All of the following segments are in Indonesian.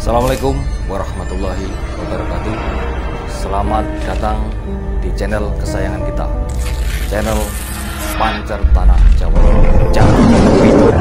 Assalamualaikum warahmatullahi wabarakatuh. Selamat datang di channel kesayangan kita, channel Pancer Tanah Jawa. Jangan lupa.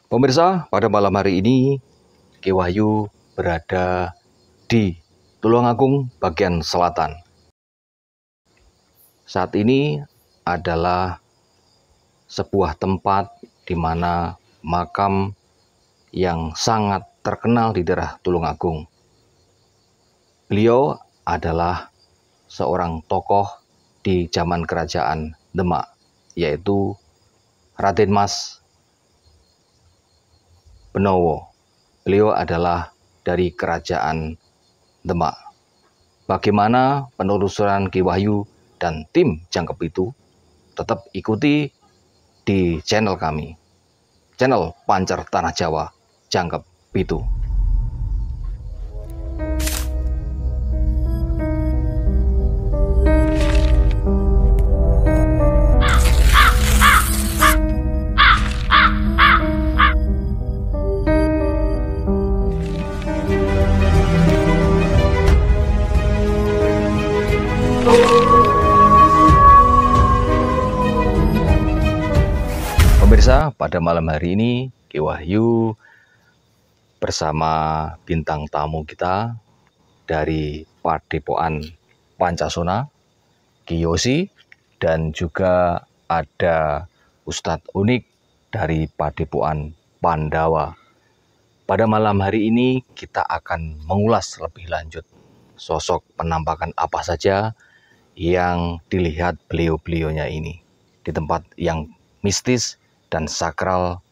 Pemirsa, pada malam hari ini Ki Wahyu berada di Tulungagung bagian selatan. Saat ini adalah sebuah tempat di mana makam yang sangat terkenal di daerah Tulungagung. Beliau adalah seorang tokoh di zaman kerajaan Demak, yaitu Raden Mas Benowo. Beliau adalah dari kerajaan Demak. Bagaimana penelusuran Ki Wahyu dan tim Jangkep itu? Tetap ikuti di channel kami, channel Pancer Tanah Jawa Jangkep Pitu. Pemirsa, pada malam hari ini Ki Wahyu bersama bintang tamu kita dari Padepokan Pancasona, Ki Yosi, dan juga ada Ustadz Unik dari Padepokan Pandawa. Pada malam hari ini kita akan mengulas lebih lanjut sosok penampakan apa saja yang dilihat beliau-beliaunya ini di tempat yang mistis dan sakral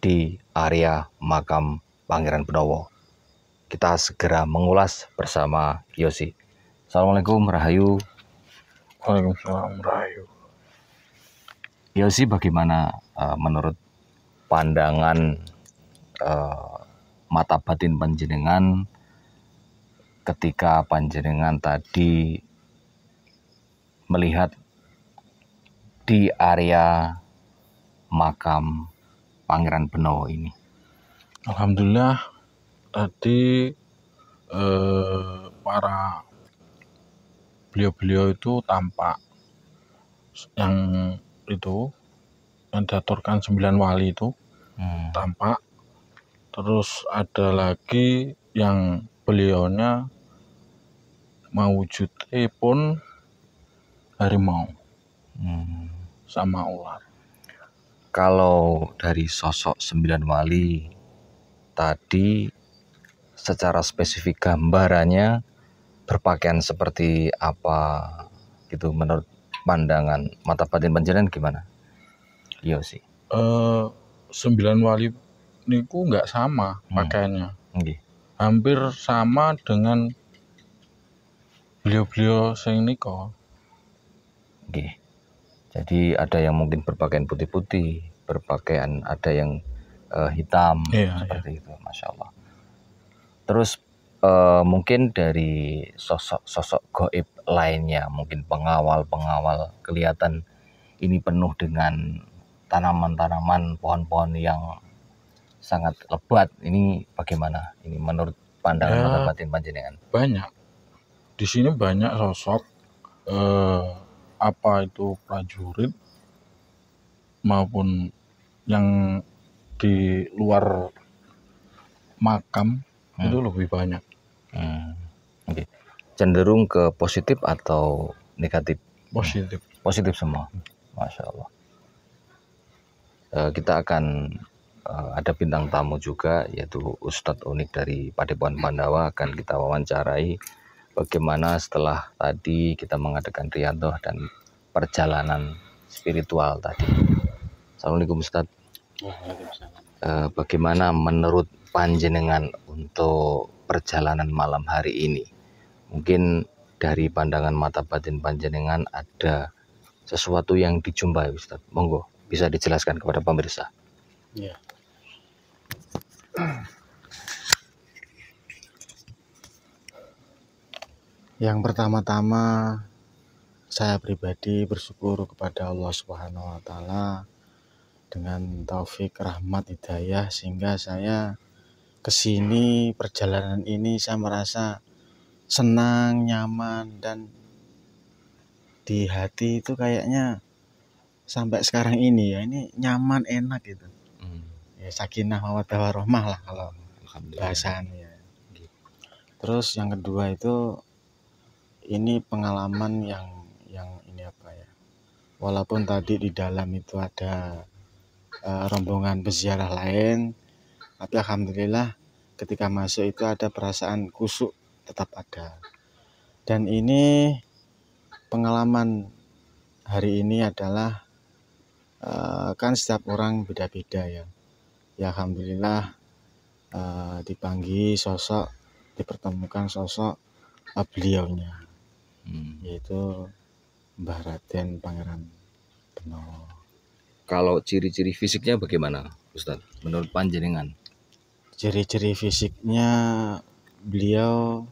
di area makam Pangeran Benowo. Kita segera mengulas bersama Yosi. Assalamualaikum, Rahayu. Waalaikumsalam, Rahayu. Yosi, bagaimana menurut pandangan mata batin panjenengan ketika panjenengan tadi melihat di area makam Pangeran Benowo ini? Alhamdulillah tadi para beliau-beliau itu tampak, yang itu yang diaturkan 9 wali itu tampak. Terus ada lagi yang beliaunya mewujudnya pun harimau sama ular. Kalau dari sosok 9 wali tadi secara spesifik gambarannya berpakaian seperti apa gitu menurut pandangan mata batin panjenengan gimana? Iya sih. 9 wali niku nggak sama pakaiannya. Nggih. Hampir sama dengan beliau-beliau sing nika. Nggih. Jadi ada yang mungkin berpakaian putih-putih, berpakaian ada yang hitam seperti itu, Masya Allah. Terus mungkin dari sosok gaib lainnya, mungkin pengawal kelihatan ini penuh dengan tanaman-tanaman, pohon-pohon yang sangat lebat. Ini bagaimana? Ini menurut pandangan mata batin panjenengan? Banyak. Di sini banyak sosok apa itu prajurit maupun yang di luar makam itu lebih banyak. Okay. Cenderung ke positif atau negatif? Positif. Positif semua. Masya Allah. Kita akan ada bintang tamu juga, yaitu Ustadz Unik dari Padepokan Pandawa, akan kita wawancarai bagaimana setelah tadi kita mengadakan riyadhah dan perjalanan spiritual tadi. Assalamualaikum Ustadz. Bagaimana menurut panjenengan untuk perjalanan malam hari ini? Mungkin dari pandangan mata batin panjenengan ada sesuatu yang dijumpai Ustadz. Monggo bisa dijelaskan kepada pemirsa. Ya. Yang pertama-tama saya pribadi bersyukur kepada Allah Subhanahu wa taala dengan taufik, rahmat, hidayah sehingga saya kesini, perjalanan ini saya merasa senang, nyaman, dan di hati itu kayaknya sampai sekarang ini ya ini nyaman, enak gitu. Ya sakinah mawaddah warahmah lah kalau bahasannya. Terus yang kedua itu ini pengalaman yang ini apa ya? Walaupun tadi di dalam itu ada rombongan peziarah lain, tapi alhamdulillah ketika masuk itu ada perasaan khusyuk tetap ada. Dan ini pengalaman hari ini adalah kan setiap orang beda-beda ya. Ya alhamdulillah dipertemukan sosok beliaunya, yaitu Mbah Raden Pangeran Benowo. Kalau ciri-ciri fisiknya bagaimana Ustadz menurut panjenengan? Ciri-ciri fisiknya beliau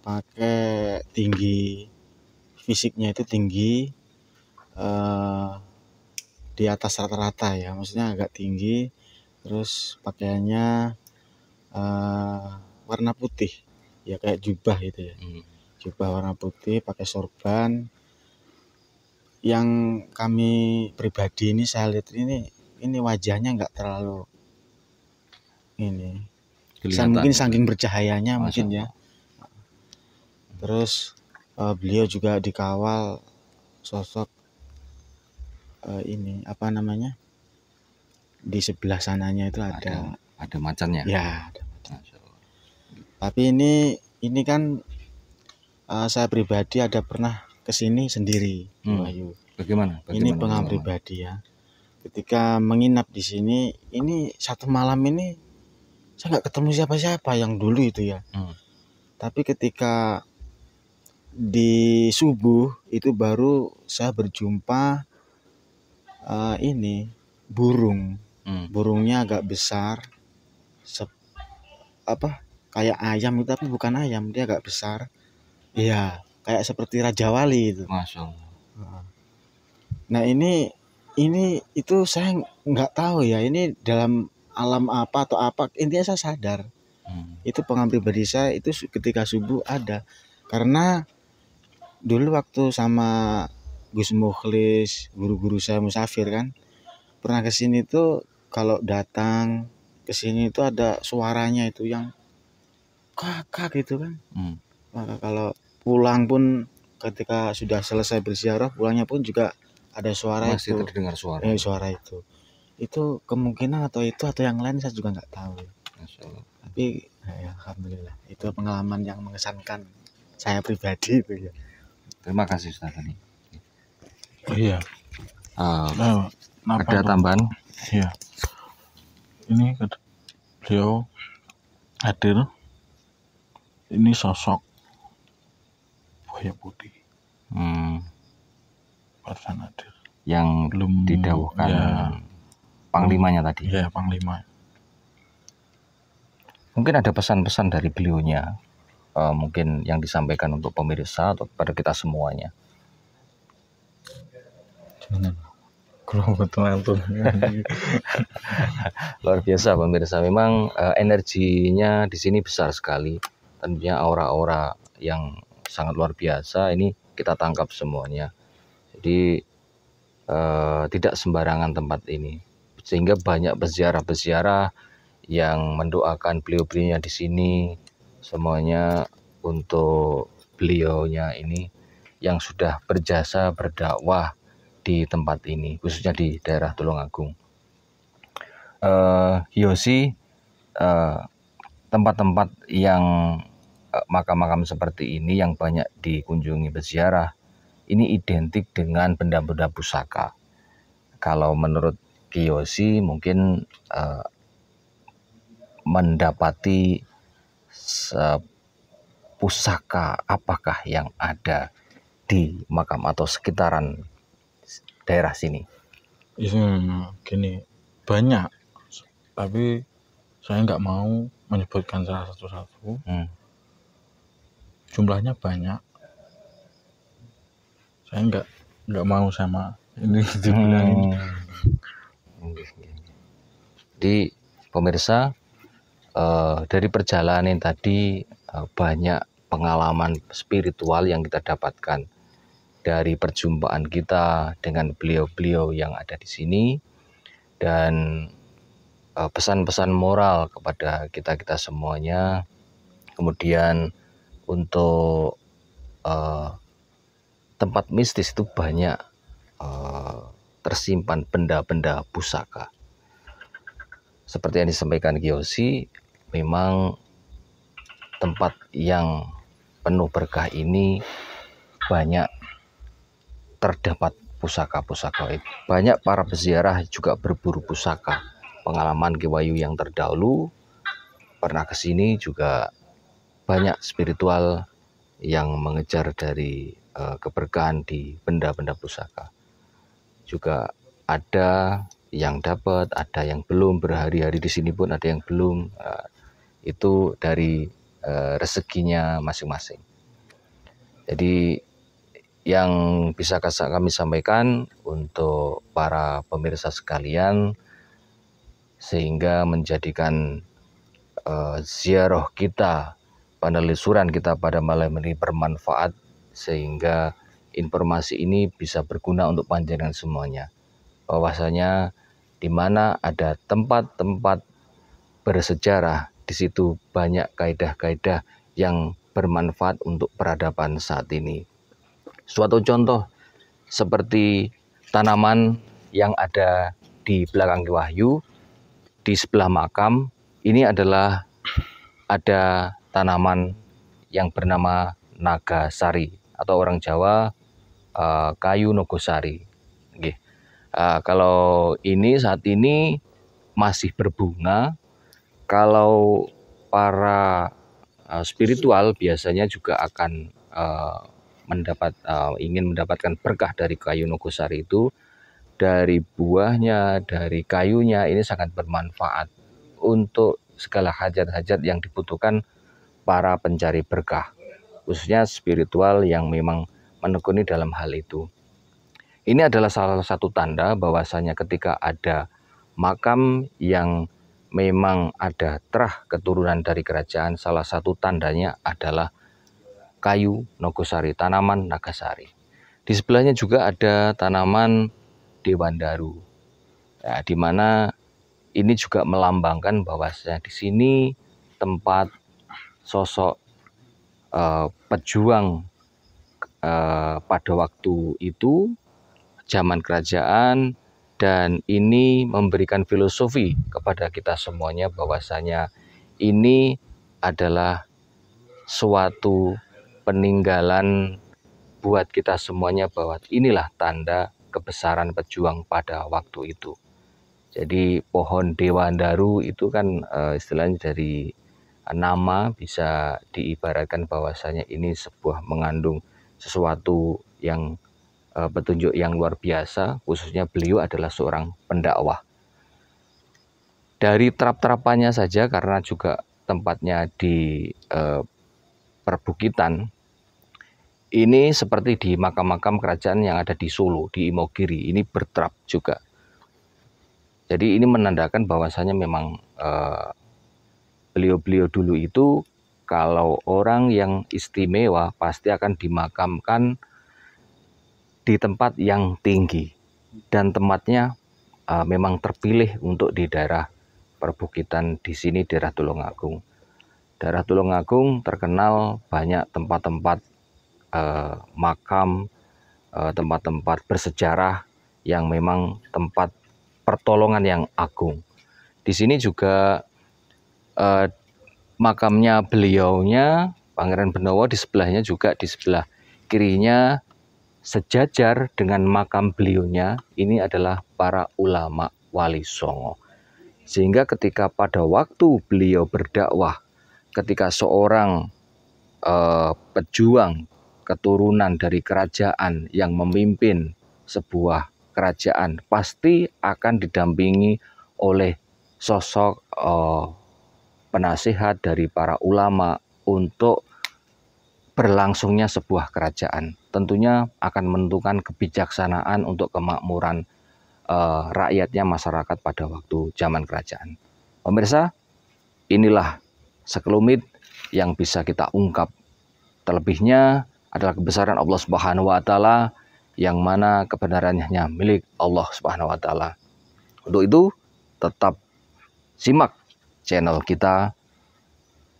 pakai tinggi, fisiknya itu tinggi di atas rata-rata ya, maksudnya agak tinggi. Terus pakaiannya warna putih ya, kayak jubah gitu ya. Jubah warna putih, pakai sorban. Yang kami pribadi ini saya lihat ini wajahnya nggak terlalu ini mungkin saking bercahayanya mungkin ya. Terus beliau juga dikawal sosok ini apa namanya, di sebelah sananya itu ada macannya ya, ada macan. Tapi ini kan saya pribadi ada pernah kesini sendiri. Wahyu. Bagaimana? Ini pengalaman pribadi ya. Ketika menginap di sini, ini satu malam ini saya nggak ketemu siapa-siapa yang dulu itu ya. Tapi ketika di subuh itu baru saya berjumpa ini burung. Burungnya agak besar, kayak ayam itu, tapi bukan ayam, dia agak besar. Iya, kayak seperti Raja Wali itu. Masya Allah. Nah ini itu saya nggak tahu ya, ini dalam alam apa atau apa, intinya saya sadar itu pengalaman pribadi saya itu ketika subuh ada. Karena dulu waktu sama Gus Mukhlis, guru-guru saya musafir kan, pernah kesini tuh kalau datang kesini itu ada suaranya itu yang kakak gitu kan. Maka kalau pulang pun ketika sudah selesai berziarah, pulangnya pun juga ada suara masih itu. Terdengar suara. Suara itu. Itu kemungkinan atau yang lain saya juga nggak tahu. Masya Allah. Tapi ya, alhamdulillah itu pengalaman yang mengesankan saya pribadi itu ya. Terima kasih Ustaz tadi. Oh iya. Nah, Ada tambahan? Iya. Ini beliau hadir. Ini sosok buaya putih. Barusan hadir. Yang Belum didawuhkan ya, panglimanya tadi. Iya, panglima. Mungkin ada pesan-pesan dari beliaunya, mungkin yang disampaikan untuk pemirsa atau kepada kita semuanya. Luar biasa pemirsa, memang energinya di sini besar sekali, tentunya aura-aura yang sangat luar biasa ini kita tangkap semuanya. Jadi tidak sembarangan tempat ini, sehingga banyak peziarah-peziarah yang mendoakan beliau-beliaunya di sini, semuanya untuk beliaunya ini yang sudah berjasa berdakwah di tempat ini, khususnya di daerah Tulungagung. Yosi, tempat-tempat yang makam-makam seperti ini yang banyak dikunjungi peziarah ini identik dengan benda-benda pusaka. Kalau menurut Yosi mungkin mendapati pusaka apakah yang ada di makam atau sekitaran daerah sini? Gini, banyak, tapi saya nggak mau menyebutkan salah satu-satu. Jumlahnya banyak. Saya nggak mau sama ini dibilangin. Jadi pemirsa, dari perjalanan tadi banyak pengalaman spiritual yang kita dapatkan dari perjumpaan kita dengan beliau-beliau yang ada di sini, dan pesan-pesan moral kepada kita semuanya. Kemudian untuk tempat mistis itu banyak tersimpan benda-benda pusaka. Seperti yang disampaikan Yosi, memang tempat yang penuh berkah ini banyak terdapat pusaka-pusaka. Banyak para peziarah juga berburu pusaka. Pengalaman Ki Wahyu yang terdahulu pernah ke sini juga banyak spiritual yang mengejar dari keberkahan di benda-benda pusaka. Juga ada yang dapat, ada yang belum, berhari-hari di sini pun ada yang belum. Itu dari rezekinya masing-masing. Jadi yang bisa kami sampaikan untuk para pemirsa sekalian, sehingga menjadikan ziarah kita, penelusuran kita pada malam ini bermanfaat, sehingga informasi ini bisa berguna untuk panjenengan semuanya. Bahwasanya di mana ada tempat-tempat bersejarah, di situ banyak kaidah-kaidah yang bermanfaat untuk peradaban saat ini. Suatu contoh seperti tanaman yang ada di belakang Ki Wahyu, di sebelah makam ini adalah ada tanaman yang bernama nagasari, atau orang Jawa kayu nogosari. Kalau ini saat ini masih berbunga. Kalau para spiritual biasanya juga akan ingin mendapatkan berkah dari kayu nogosari itu, dari buahnya, dari kayunya, ini sangat bermanfaat untuk segala hajat-hajat yang dibutuhkan para pencari berkah, khususnya spiritual yang memang menekuni dalam hal itu. Ini adalah salah satu tanda bahwasanya ketika ada makam yang memang ada terah keturunan dari kerajaan, salah satu tandanya adalah kayu nogosari, tanaman nagasari. Di sebelahnya juga ada tanaman dewandaru, ya, di mana ini juga melambangkan bahwasanya di sini tempat sosok pejuang pada waktu itu, zaman kerajaan, dan ini memberikan filosofi kepada kita semuanya bahwasanya ini adalah suatu peninggalan buat kita semuanya, bahwa inilah tanda kebesaran pejuang pada waktu itu. Jadi pohon Dewandaru itu kan istilahnya dari nama bisa diibaratkan bahwasanya ini sebuah mengandung sesuatu yang petunjuk yang luar biasa, khususnya beliau adalah seorang pendakwah. Dari terap-terapannya saja, karena juga tempatnya di perbukitan, ini seperti di makam-makam kerajaan yang ada di Solo, di Imogiri, ini berterap juga. Jadi ini menandakan bahwasanya memang beliau-beliau dulu itu kalau orang yang istimewa pasti akan dimakamkan di tempat yang tinggi, dan tempatnya memang terpilih untuk di daerah perbukitan di sini, daerah Tulungagung. Daerah Tulungagung terkenal banyak tempat-tempat makam, tempat-tempat bersejarah yang memang tempat pertolongan yang agung. Di sini juga makamnya beliaunya Pangeran Benowo, di sebelahnya juga, di sebelah kirinya sejajar dengan makam beliaunya ini adalah para ulama wali songo. Sehingga ketika pada waktu beliau berdakwah, ketika seorang pejuang keturunan dari kerajaan yang memimpin sebuah kerajaan, pasti akan didampingi oleh sosok penasihat dari para ulama untuk berlangsungnya sebuah kerajaan. Tentunya akan menentukan kebijaksanaan untuk kemakmuran rakyatnya, masyarakat pada waktu zaman kerajaan. Pemirsa, inilah sekelumit yang bisa kita ungkap. Terlebihnya adalah kebesaran Allah Subhanahu wa taala, yang mana kebenarannya milik Allah Subhanahu wa taala. Untuk itu, tetap simak channel kita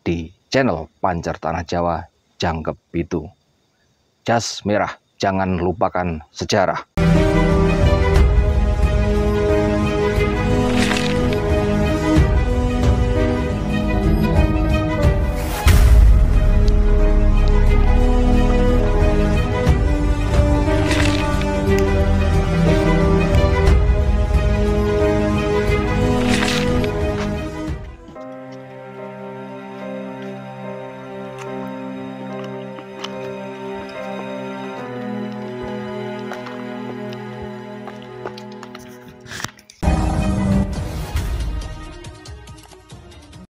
di channel Pancar Tanah Jawa Jangkep Pitu. Jas merah, jangan lupakan sejarah.